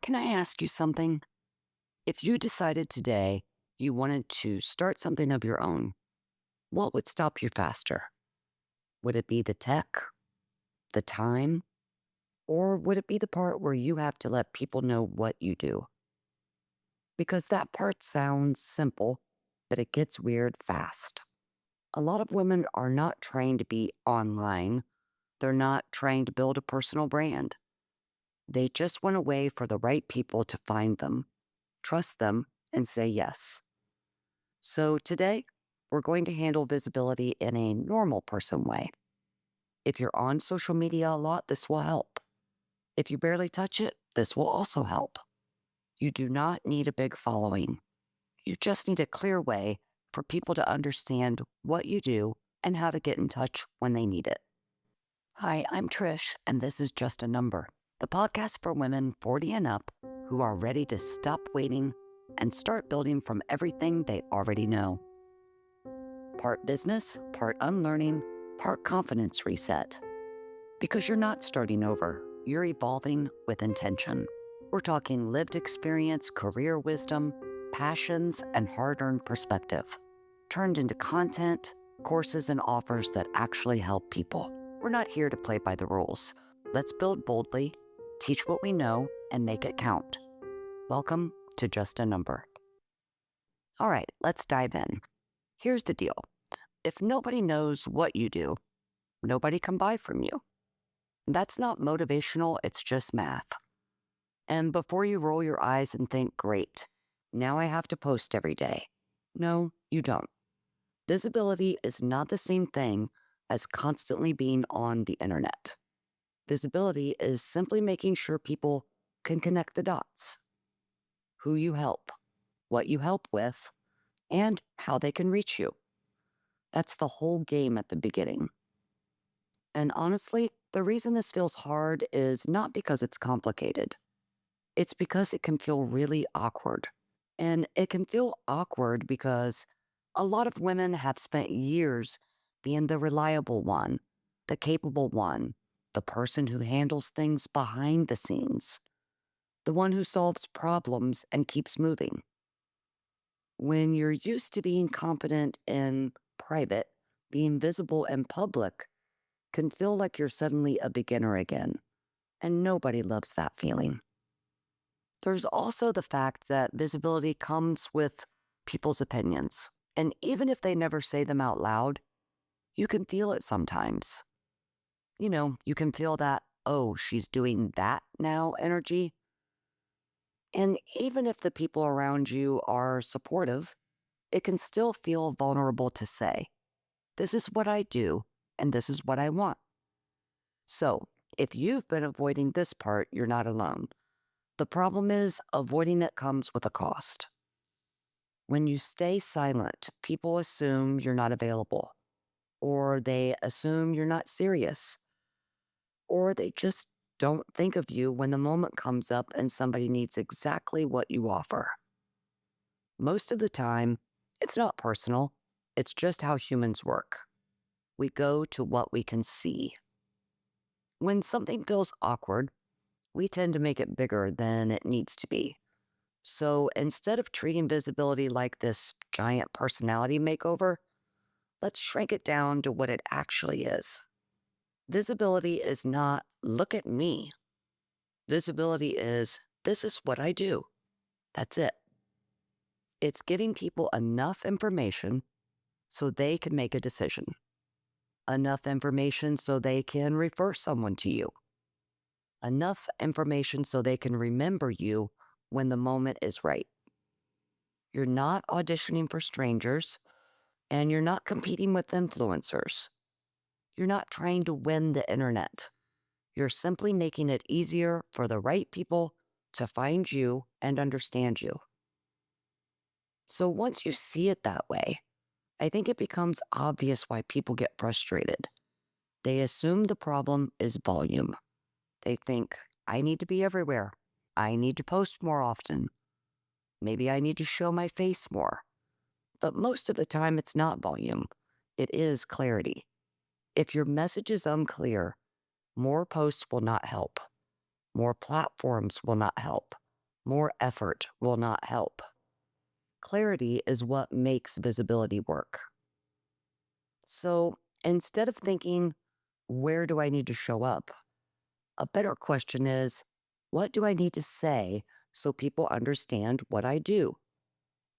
Can I ask you something? If you decided today you wanted to start something of your own, what would stop you faster? Would it be the tech, the time, or would it be the part where you have to let people know what you do? Because that part sounds simple, but it gets weird fast. A lot of women are not trained to be online. They're not trained to build a personal brand. They just want a way for the right people to find them, trust them, and say yes. So today, we're going to handle visibility in a normal person way. If you're on social media a lot, this will help. If you barely touch it, this will also help. You do not need a big following. You just need a clear way for people to understand what you do and how to get in touch when they need it. Hi, I'm Trish, and this is Just a Number, the podcast for women 40 and up who are ready to stop waiting and start building from everything they already know. Part business, part unlearning, part confidence reset. Because you're not starting over, you're evolving with intention. We're talking lived experience, career wisdom, passions, and hard earned perspective, turned into content, courses, and offers that actually help people. We're not here to play by the rules. Let's build boldly, teach what we know, and make it count. Welcome to Just a Number. All right, let's dive in. Here's the deal. If nobody knows what you do, nobody can buy from you. That's not motivational, it's just math. And before you roll your eyes and think, great, now I have to post every day. No, you don't. Visibility is not the same thing as constantly being on the internet. Visibility is simply making sure people can connect the dots, who you help, what you help with, and how they can reach you. That's the whole game at the beginning. And honestly, the reason this feels hard is not because it's complicated. It's because it can feel really awkward. And it can feel awkward because a lot of women have spent years being the reliable one, the capable one, the person who handles things behind the scenes, the one who solves problems and keeps moving. When you're used to being confident in private, being visible in public can feel like you're suddenly a beginner again, and nobody loves that feeling. There's also the fact that visibility comes with people's opinions. And even if they never say them out loud, you can feel it sometimes. You can feel that, oh, she's doing that now energy. And even if the people around you are supportive, it can still feel vulnerable to say, this is what I do, and this is what I want. So if you've been avoiding this part, you're not alone. The problem is avoiding it comes with a cost. When you stay silent, people assume you're not available, or they assume you're not serious, or they just don't think of you when the moment comes up and somebody needs exactly what you offer. Most of the time, it's not personal, it's just how humans work. We go to what we can see. When something feels awkward, we tend to make it bigger than it needs to be. So instead of treating visibility like this giant personality makeover, let's shrink it down to what it actually is. Visibility is not, look at me. Visibility is, this is what I do. That's it. It's giving people enough information so they can make a decision, enough information so they can refer someone to you, enough information so they can remember you when the moment is right. You're not auditioning for strangers, and you're not competing with influencers. You're not trying to win the internet. You're simply making it easier for the right people to find you and understand you. So once you see it that way, I think it becomes obvious why people get frustrated. They assume the problem is volume. They think, I need to be everywhere. I need to post more often. Maybe I need to show my face more. But most of the time, it's not volume. It is clarity. If your message is unclear, more posts will not help. More platforms will not help. More effort will not help. Clarity is what makes visibility work. So instead of thinking, where do I need to show up? A better question is, what do I need to say so people understand what I do?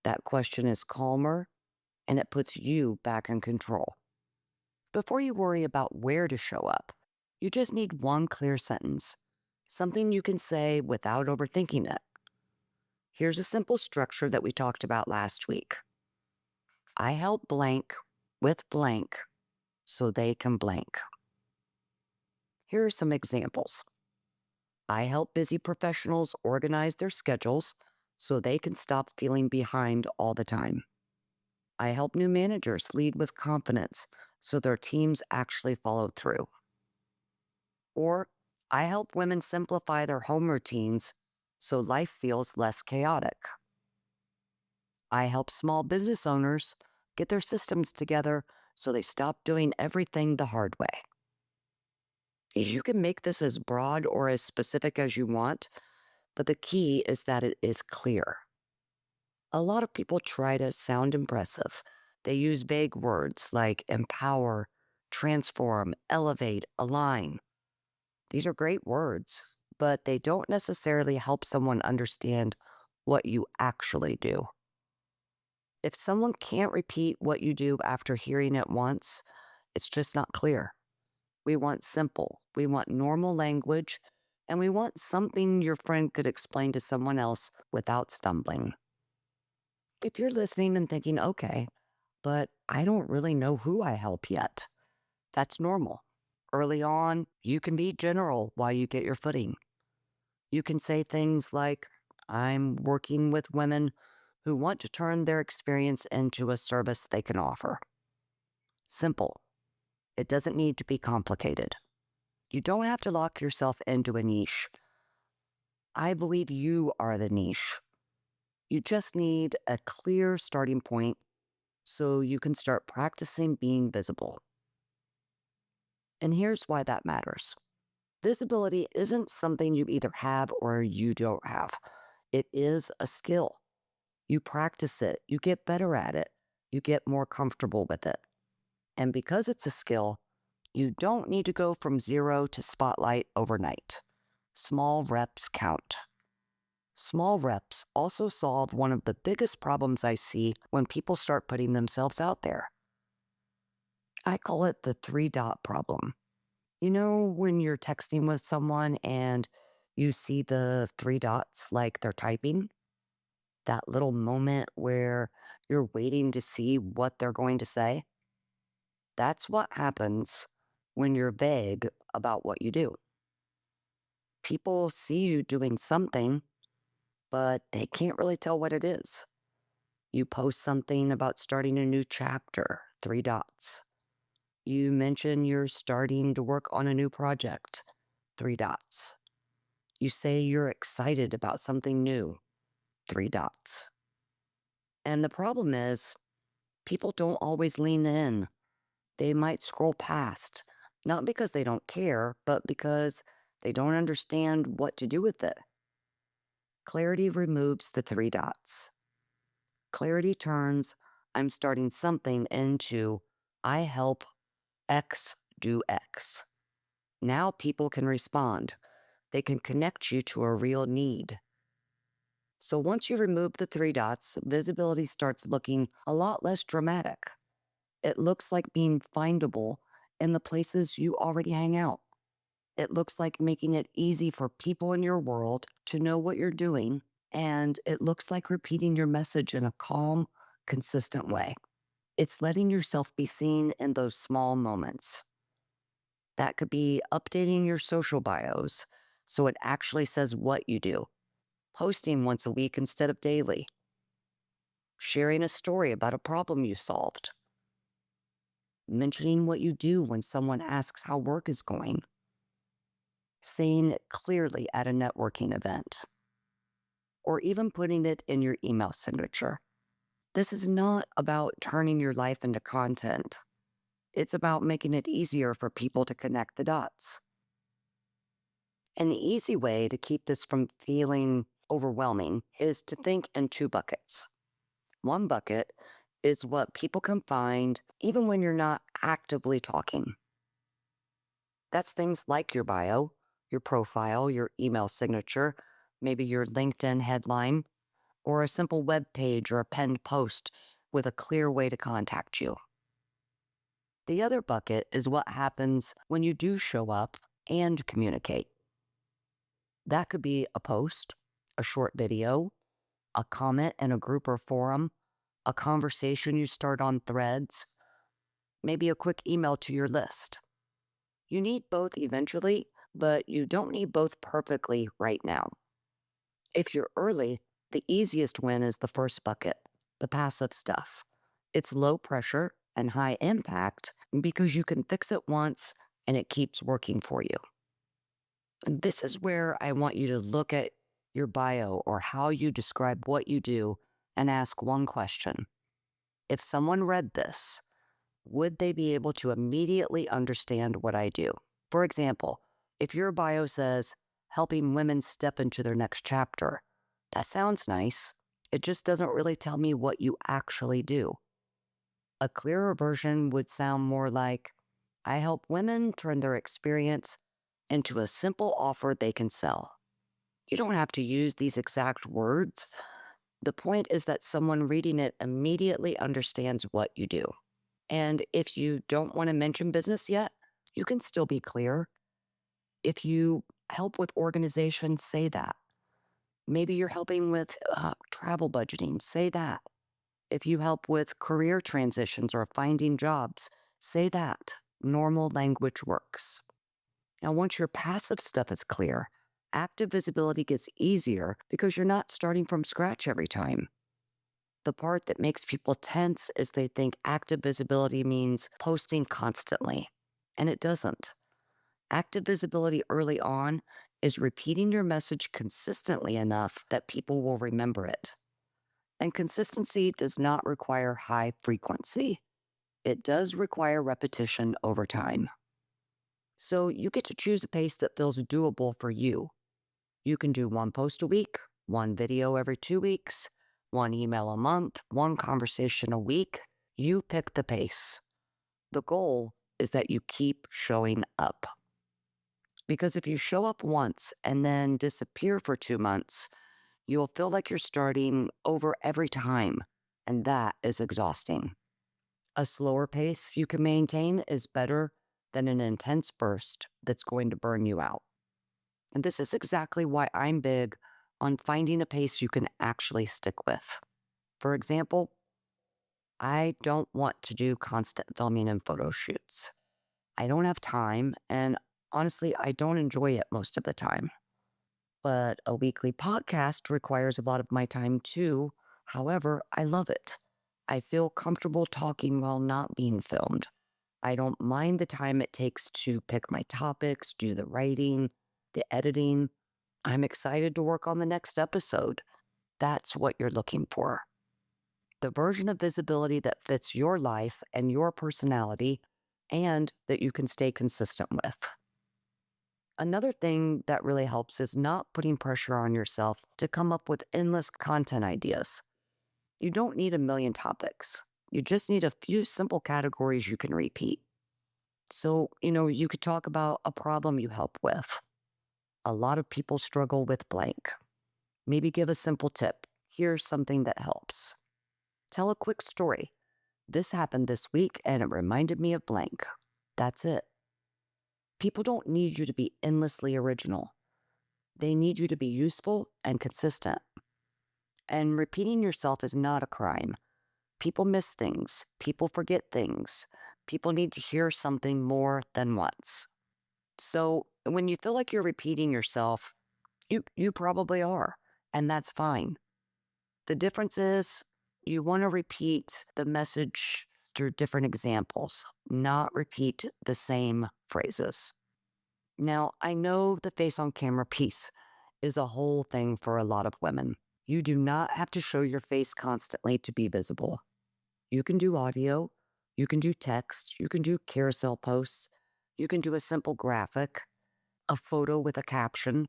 That question is calmer and it puts you back in control. Before you worry about where to show up, you just need one clear sentence, something you can say without overthinking it. Here's a simple structure that we talked about last week. I help blank with blank so they can blank. Here are some examples. I help busy professionals organize their schedules so they can stop feeling behind all the time. I help new managers lead with confidence so their teams actually follow through. Or I help women simplify their home routines so life feels less chaotic. I help small business owners get their systems together so they stop doing everything the hard way. You can make this as broad or as specific as you want, but the key is that it is clear. A lot of people try to sound impressive. They use vague words like empower, transform, elevate, align. These are great words, but they don't necessarily help someone understand what you actually do. If someone can't repeat what you do after hearing it once, it's just not clear. We want simple, we want normal language, and we want something your friend could explain to someone else without stumbling. If you're listening and thinking, okay, but I don't really know who I help yet, that's normal. Early on, you can be general while you get your footing. You can say things like, I'm working with women who want to turn their experience into a service they can offer. Simple. It doesn't need to be complicated. You don't have to lock yourself into a niche. I believe you are the niche. You just need a clear starting point so you can start practicing being visible. And here's why that matters. Visibility isn't something you either have or you don't have. It is a skill. You practice it, you get better at it, you get more comfortable with it. And because it's a skill, you don't need to go from zero to spotlight overnight. Small reps count. Small reps also solve one of the biggest problems I see when people start putting themselves out there. I call it the three dot problem. You know, when you're texting with someone and you see the three dots like they're typing, that little moment where you're waiting to see what they're going to say? That's what happens when you're vague about what you do. People see you doing something, but they can't really tell what it is. You post something about starting a new chapter, three dots. You mention you're starting to work on a new project, three dots. You say you're excited about something new, three dots. And the problem is, people don't always lean in. They might scroll past, not because they don't care, but because they don't understand what to do with it. Clarity removes the three dots. Clarity turns I'm starting something into I help X do X. Now people can respond. They can connect you to a real need. So once you remove the three dots, visibility starts looking a lot less dramatic. It looks like being findable in the places you already hang out. It looks like making it easy for people in your world to know what you're doing. And it looks like repeating your message in a calm, consistent way. It's letting yourself be seen in those small moments. That could be updating your social bios so it actually says what you do, posting once a week instead of daily, sharing a story about a problem you solved, mentioning what you do when someone asks how work is going, saying it clearly at a networking event, or even putting it in your email signature. This is not about turning your life into content. It's about making it easier for people to connect the dots. An easy way to keep this from feeling overwhelming is to think in two buckets. One bucket is what people can find even when you're not actively talking. That's things like your bio, your profile, your email signature, maybe your LinkedIn headline, or a simple web page or a pinned post with a clear way to contact you. The other bucket is what happens when you do show up and communicate. That could be a post, a short video, a comment in a group or forum, a conversation you start on threads, maybe a quick email to your list. You need both eventually, but you don't need both perfectly right now. If you're early, the easiest win is the first bucket, the passive stuff. It's low pressure and high impact because you can fix it once and it keeps working for you. And this is where I want you to look at your bio or how you describe what you do and ask one question. If someone read this, would they be able to immediately understand what I do? For example, if your bio says, helping women step into their next chapter, that sounds nice. It just doesn't really tell me what you actually do. A clearer version would sound more like, I help women turn their experience into a simple offer they can sell. You don't have to use these exact words. The point is that someone reading it immediately understands what you do. And if you don't want to mention business yet, you can still be clear. If you help with organization, say that. Maybe you're helping with travel budgeting, say that. If you help with career transitions or finding jobs, say that. Normal language works. Now, once your passive stuff is clear, active visibility gets easier because you're not starting from scratch every time. The part that makes people tense is they think active visibility means posting constantly, and it doesn't. Active visibility early on is repeating your message consistently enough that people will remember it. And consistency does not require high frequency. It does require repetition over time. So you get to choose a pace that feels doable for you. You can do one post a week, one video every 2 weeks, one email a month, one conversation a week. You pick the pace. The goal is that you keep showing up. Because if you show up once and then disappear for 2 months, you'll feel like you're starting over every time, and that is exhausting. A slower pace you can maintain is better than an intense burst that's going to burn you out. And this is exactly why I'm big on finding a pace you can actually stick with. For example, I don't want to do constant filming and photo shoots. I don't have time, and honestly, I don't enjoy it most of the time. But a weekly podcast requires a lot of my time too. However, I love it. I feel comfortable talking while not being filmed. I don't mind the time it takes to pick my topics, do the writing, the editing. I'm excited to work on the next episode. That's what you're looking for. The version of visibility that fits your life and your personality and that you can stay consistent with. Another thing that really helps is not putting pressure on yourself to come up with endless content ideas. You don't need a million topics. You just need a few simple categories you can repeat. So, you could talk about a problem you help with. A lot of people struggle with blank. Maybe give a simple tip. Here's something that helps. Tell a quick story. This happened this week and it reminded me of blank. That's it. People don't need you to be endlessly original. They need you to be useful and consistent. And repeating yourself is not a crime. People miss things. People forget things. People need to hear something more than once. So when you feel like you're repeating yourself, you probably are, and that's fine. The difference is you want to repeat the message through different examples, not repeat the same phrases. Now, I know the face on camera piece is a whole thing for a lot of women. You do not have to show your face constantly to be visible. You can do audio, you can do text, you can do carousel posts, you can do a simple graphic, a photo with a caption,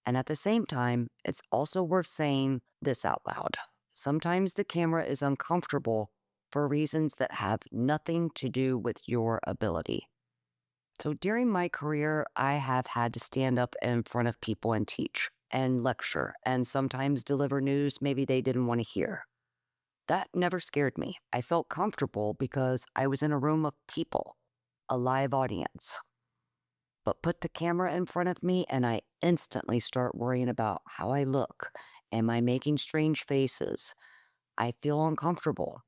And at the same time, it's also worth saying this out loud. Sometimes the camera is uncomfortable for reasons that have nothing to do with your ability. So during my career, I have had to stand up in front of people and teach and lecture and sometimes deliver news maybe they didn't want to hear. That never scared me. I felt comfortable because I was in a room of people, a live audience. But put the camera in front of me and I instantly start worrying about how I look. Am I making strange faces? I feel uncomfortable.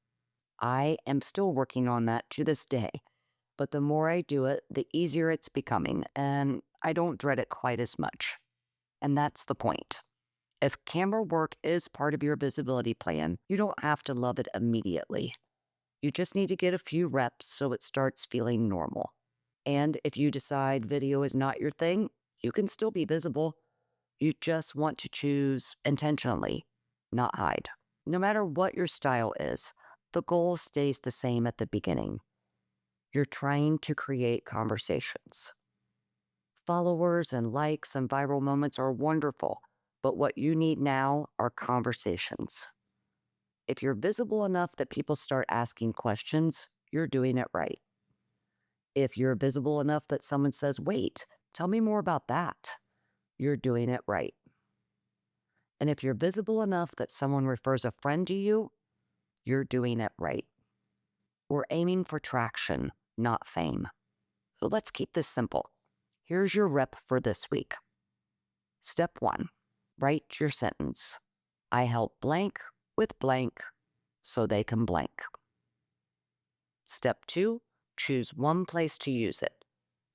I am still working on that to this day. But the more I do it, the easier it's becoming, and I don't dread it quite as much. And that's the point. If camera work is part of your visibility plan, you don't have to love it immediately. You just need to get a few reps so it starts feeling normal. And if you decide video is not your thing, you can still be visible. You just want to choose intentionally, not hide. No matter what your style is, the goal stays the same at the beginning. You're trying to create conversations. Followers and likes and viral moments are wonderful, but what you need now are conversations. If you're visible enough that people start asking questions, you're doing it right. If you're visible enough that someone says, wait, tell me more about that, you're doing it right. And if you're visible enough that someone refers a friend to you, you're doing it right. We're aiming for traction, not fame. So let's keep this simple. Here's your rep for this week. Step 1, write your sentence. I help blank with blank so they can blank. Step 2, choose one place to use it.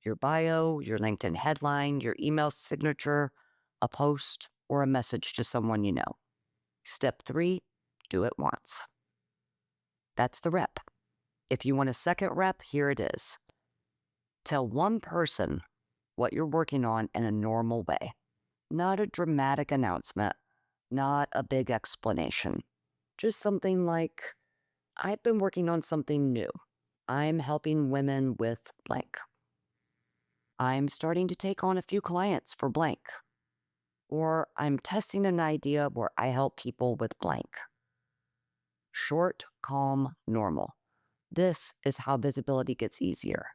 Your bio, your LinkedIn headline, your email signature, a post, or a message to someone you know. Step 3, do it once. That's the rep. If you want a second rep, here it is. Tell one person what you're working on in a normal way. Not a dramatic announcement, not a big explanation. Just something like, I've been working on something new. I'm helping women with blank. I'm starting to take on a few clients for blank. Or I'm testing an idea where I help people with blank. Short, calm, normal. This is how visibility gets easier.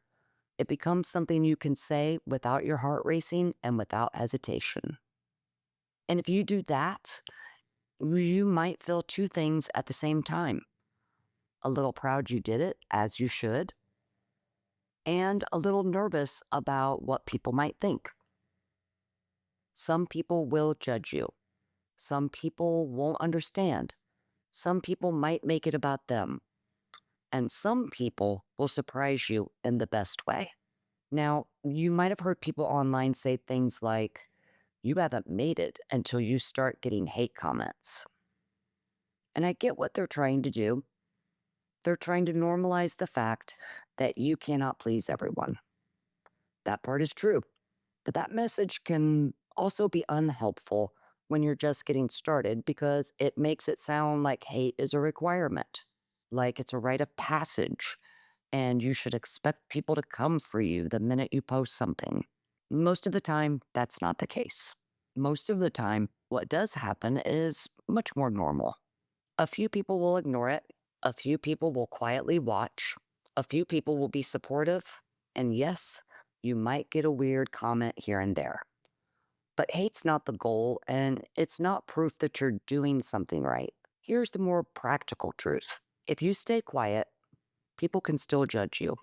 It becomes something you can say without your heart racing and without hesitation. And if you do that, you might feel two things at the same time. A little proud you did it, as you should, and a little nervous about what people might think. Some people will judge you. Some people won't understand. Some people might make it about them. And some people will surprise you in the best way. Now, you might have heard people online say things like, you haven't made it until you start getting hate comments. And I get what they're trying to do. They're trying to normalize the fact that you cannot please everyone. That part is true. But that message can also be unhelpful when you're just getting started because it makes it sound like hate is a requirement, like it's a rite of passage, and you should expect people to come for you the minute you post something. Most of the time, that's not the case. Most of the time, what does happen is much more normal. A few people will ignore it. A few people will quietly watch. A few people will be supportive. And yes, you might get a weird comment here and there. But hate's not the goal, and it's not proof that you're doing something right. Here's the more practical truth. If you stay quiet, people can still judge you.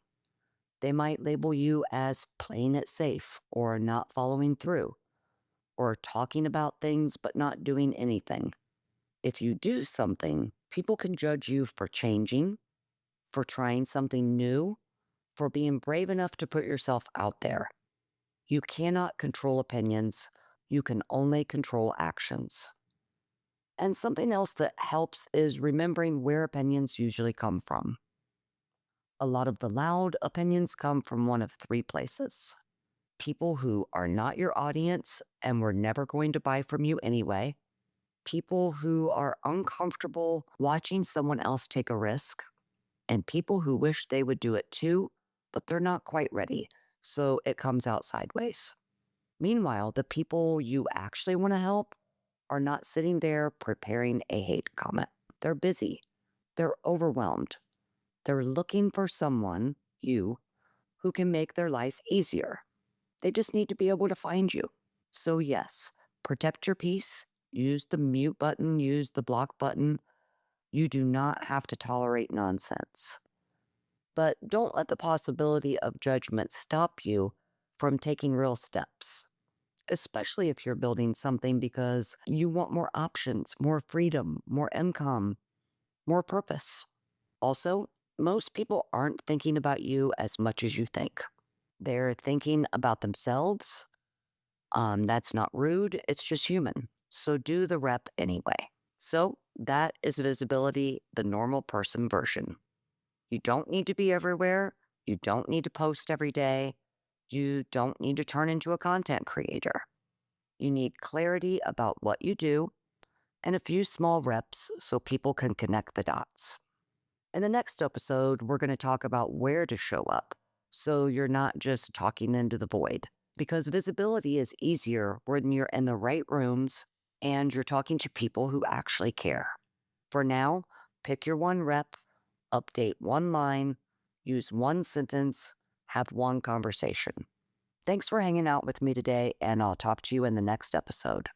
They might label you as playing it safe, or not following through, or talking about things but not doing anything. If you do something, people can judge you for changing, for trying something new, for being brave enough to put yourself out there. You cannot control opinions. You can only control actions. And something else that helps is remembering where opinions usually come from. A lot of the loud opinions come from one of three places. People who are not your audience and were never going to buy from you anyway. People who are uncomfortable watching someone else take a risk. And people who wish they would do it too, but they're not quite ready. So it comes out sideways. Meanwhile, the people you actually want to help are not sitting there preparing a hate comment. They're busy, they're overwhelmed, they're looking for someone, you, who can make their life easier. They just need to be able to find you. So, yes, protect your peace, use the mute button, use the block button. You do not have to tolerate nonsense. But don't let the possibility of judgment stop you from taking real steps, especially if you're building something because you want more options, more freedom, more income, more purpose. Also, most people aren't thinking about you as much as you think. They're thinking about themselves. That's not rude, it's just human. So do the rep anyway. So that is visibility, the normal person version. You don't need to be everywhere. You don't need to post every day. You don't need to turn into a content creator. You need clarity about what you do and a few small reps so people can connect the dots. In the next episode, we're going to talk about where to show up so you're not just talking into the void. Because visibility is easier when you're in the right rooms and you're talking to people who actually care. For now, pick your one rep, update one line, use one sentence, have one conversation. Thanks for hanging out with me today, and I'll talk to you in the next episode.